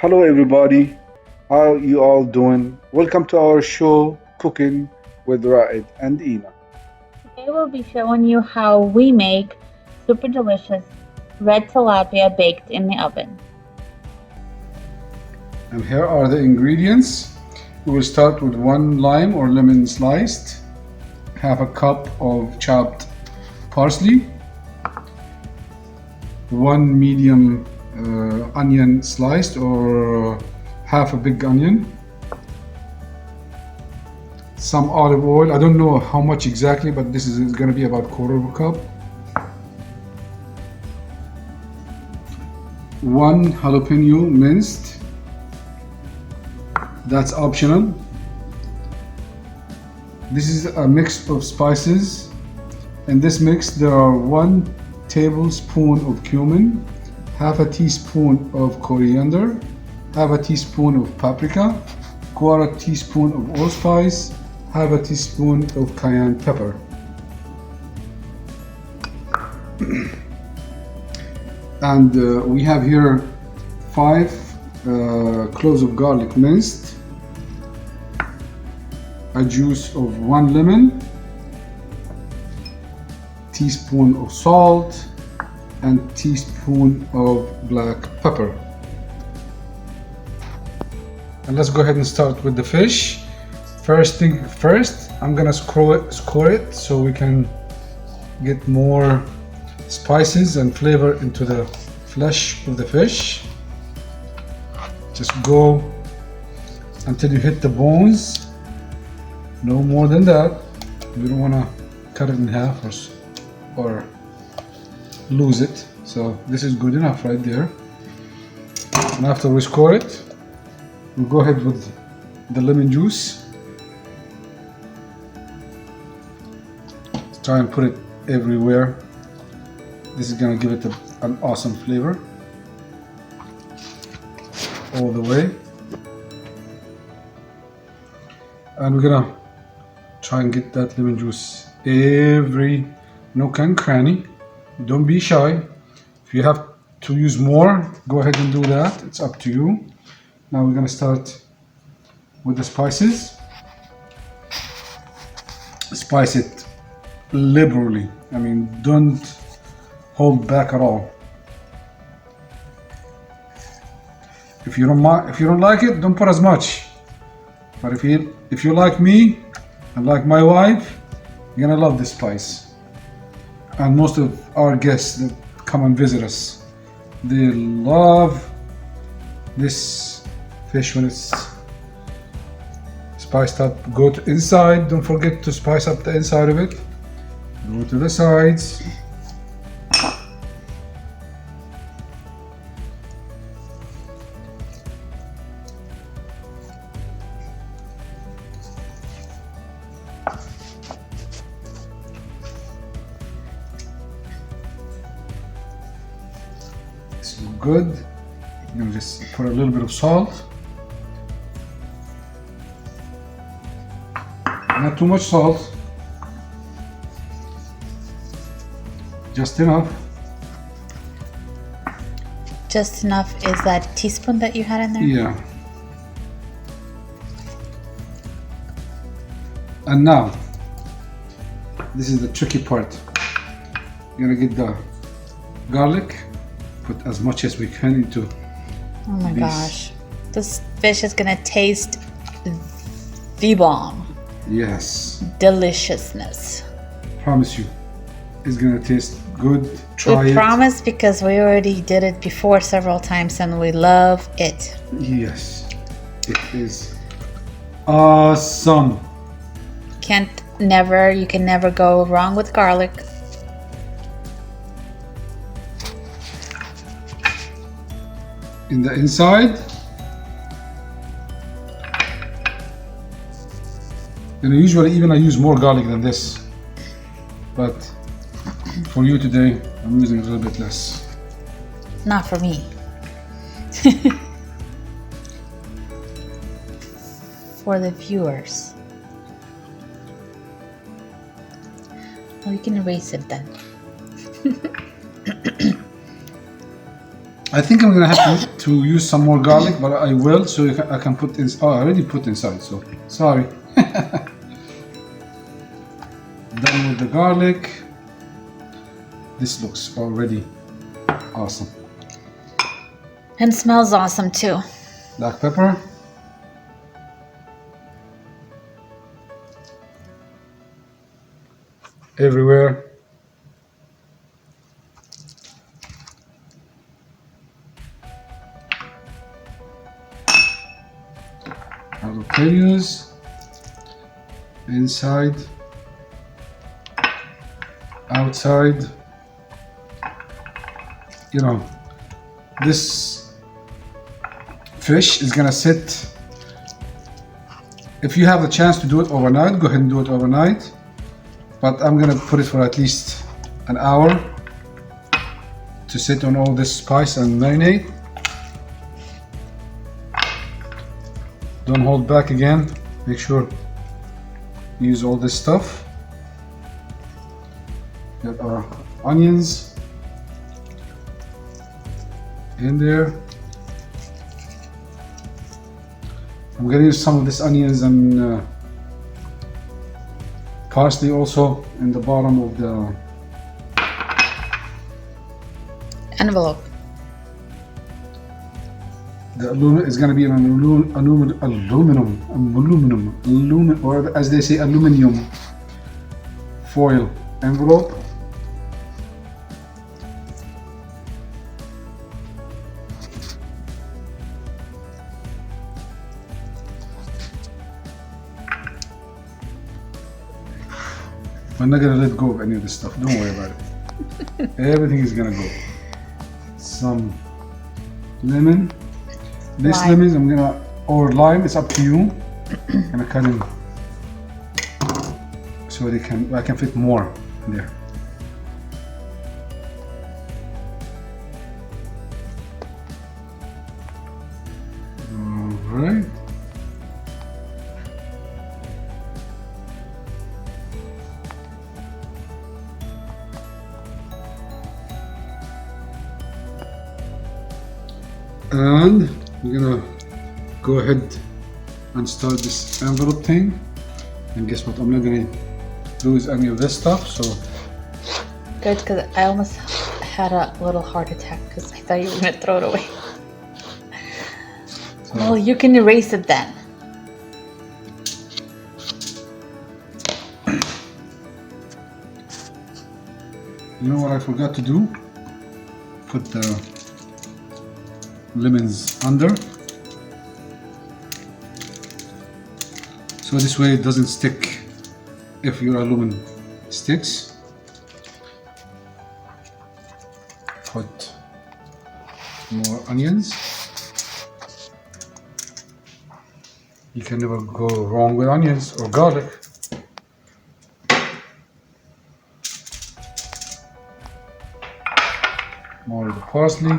Hello, everybody. How you all doing? Welcome to our show, Cooking with Raed and Ina. Today we'll be showing you how we make super delicious red tilapia baked in the oven. And here are the ingredients. We will start with one lime or lemon sliced, half a cup of chopped parsley, one medium onion sliced or half a big onion, some olive oil. I don't know how much exactly, but this is going to be about quarter of a cup. One jalapeno minced, that's optional. This is a mix of spices. In this mix there are 1 tablespoon of cumin, half a teaspoon of coriander, half a teaspoon of paprika, quarter teaspoon of allspice, half a teaspoon of cayenne pepper. And we have here 5 cloves of garlic minced, a juice of 1 lemon, teaspoon of salt, and teaspoon of black pepper. And let's go ahead and start with the fish. First thing first, I'm gonna score it so we can get more spices and flavor into the flesh of the fish. Just go until you hit the bones, no more than that. You don't want to cut it in half or lose it. So this is good enough right there. And after we score it, we'll go ahead with the lemon juice. Let's try and put it everywhere. This is gonna give it an awesome flavor all the way. And we're gonna try and get that lemon juice every nook and cranny. Don't be shy. If you have to use more, go ahead and do that. It's up to you. Now we're gonna start with the spices. Spice it liberally. I mean, don't hold back at all. If you don't like it, don't put as much. But if you like me and like my wife, you're gonna love this spice. And most of our guests that come and visit us, they love this fish when it's spiced up. Go to inside. Don't forget to spice up the inside of it. Go to the sides. This is good. I'm gonna just put a little bit of salt. Not too much salt. Just enough. Just enough is that teaspoon that you had in there? Yeah. And now, this is the tricky part. You're gonna get the garlic, put as much as we can into Oh my these. gosh. This fish is gonna taste the bomb. Yes, Deliciousness. promise you, it's gonna taste good. Try We it. promise because we already did it before several times and we love it. Yes, it is awesome. You can never go wrong with garlic. In the inside, and usually even I use more garlic than this, but for you today, I'm using a little bit less. Not for me. For the viewers. Well, you can erase it then. I think I'm gonna have to use some more garlic, but I will, so I can put in. Oh, I already put inside, so sorry. Done with the garlic. This looks already awesome. And smells awesome too. Black pepper. Everywhere. Jalapenos. Inside. Outside. You know, this fish is gonna sit. If you have the chance to do it overnight, go ahead and do it overnight. But I'm gonna put it for at least an hour to sit on all this spice and marinade. Don't hold back again. Make sure you use all this stuff. Got our onions in there. I'm gonna use some of this onions and parsley also in the bottom of the envelope. The aluminum is gonna be an aluminum, or as they say, aluminum foil envelope. I'm not gonna let go of any of this stuff. Don't worry about it. Everything is gonna go. Some lemon. This Lime. lemon I'm gonna, or lime. It's up to you. I'm gonna cut in so I can fit more in there. All right. And we're gonna go ahead and start this envelope thing. And guess what? I'm not gonna lose any of this stuff. So Good, because I almost had a little heart attack because I thought you were gonna throw it away. Well, you can erase it then. you know what I forgot to do? Put the lemons under, so this way it doesn't stick if your aluminum sticks. Put more onions. You can never go wrong with onions or garlic. More of the parsley.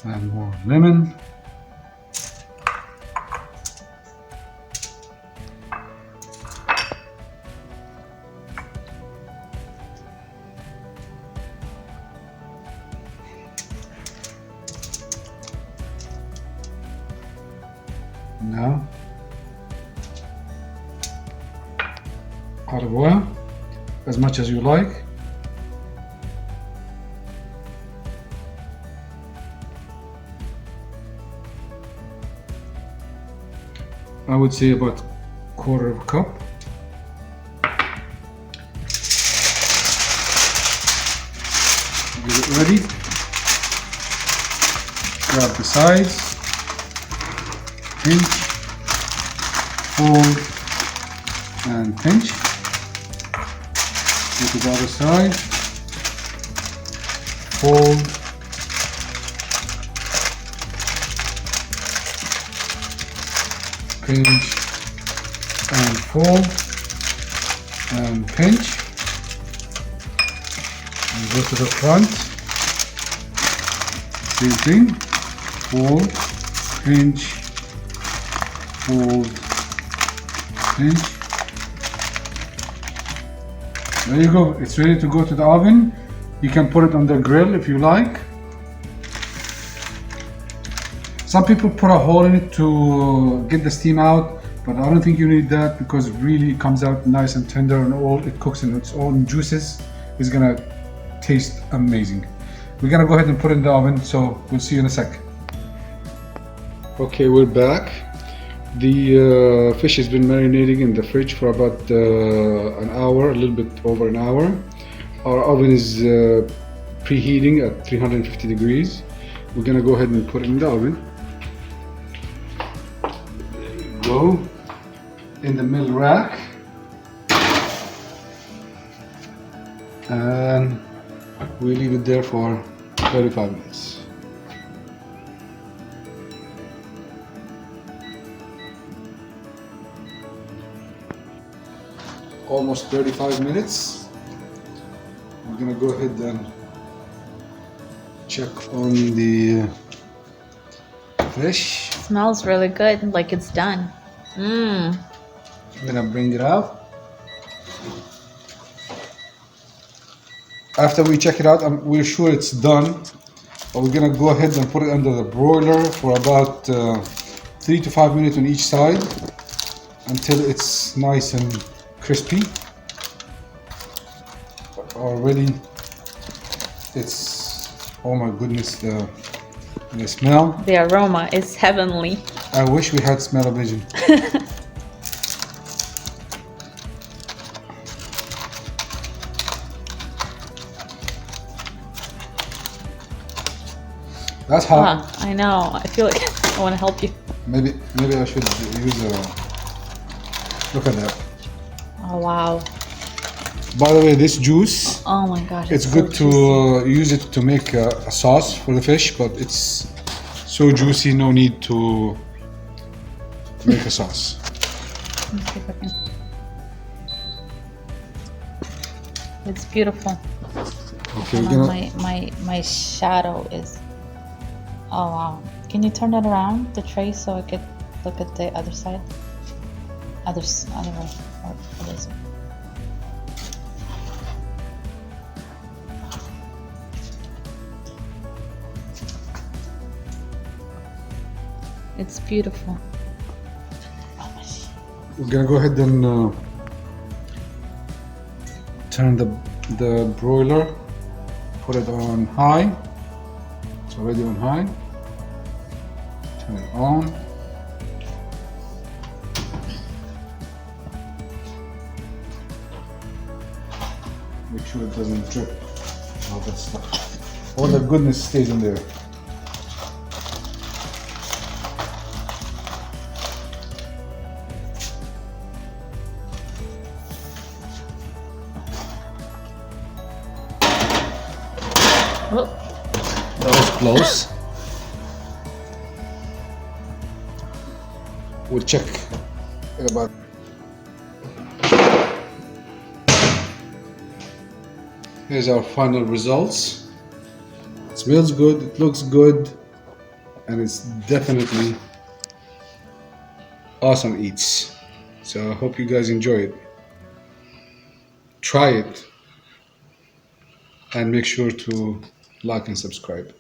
And more lemon. Now, olive oil, as much as you like. I would say about quarter of a cup. Get it ready. Grab the sides, pinch, fold, and pinch. Go to the other side, fold, pinch, and fold, and pinch, and go to the front, same thing, fold, pinch, fold, pinch, There you go. It's ready to go to the oven. You can put it on the grill if you like. Some people put a hole in it to get the steam out, but I don't think you need that because it really comes out nice and tender, and all it cooks in its own juices. It's gonna taste amazing. We're gonna go ahead and put it in the oven, so we'll see you in a sec. Okay, we're back. The fish has been marinating in the fridge for about an hour, a little bit over an hour. Our oven is preheating at 350 degrees. We're gonna go ahead and put it in the oven. There you go. In the middle rack. And we leave it there for 35 minutes. Almost 35 minutes. We're gonna go ahead and check on the fish. Smells really good, like it's done. Mmm. I'm gonna bring it out. After we check it out, we're sure it's done. But we're gonna go ahead and put it under the broiler for about 3 to 5 minutes on each side until it's nice and crispy. Already it's, oh my goodness, the smell. The aroma is heavenly. I wish we had smell-o-vision. That's hot. I know. I feel like I want to help you. Maybe I should use a. Look at that. Oh wow. By the way, this juice. Oh my gosh. It's good to use it to make a sauce for the fish, but it's so juicy, no need to make a sauce. Let me see if I can. It's beautiful. Okay, Hold on, my shadow is. Oh wow! Can you turn that around, the tray, so I could look at the other side? Other way. Or what is it? It's beautiful. We're gonna go ahead and turn the broiler, put it on high. It's already on high. Turn it on. Make sure it doesn't drip all that stuff. All the goodness stays in there. Oh. That was close. We'll check in about. Here's our final results. It smells good, it looks good, and it's definitely awesome eats. So I hope you guys enjoy it. Try it and make sure to like and subscribe.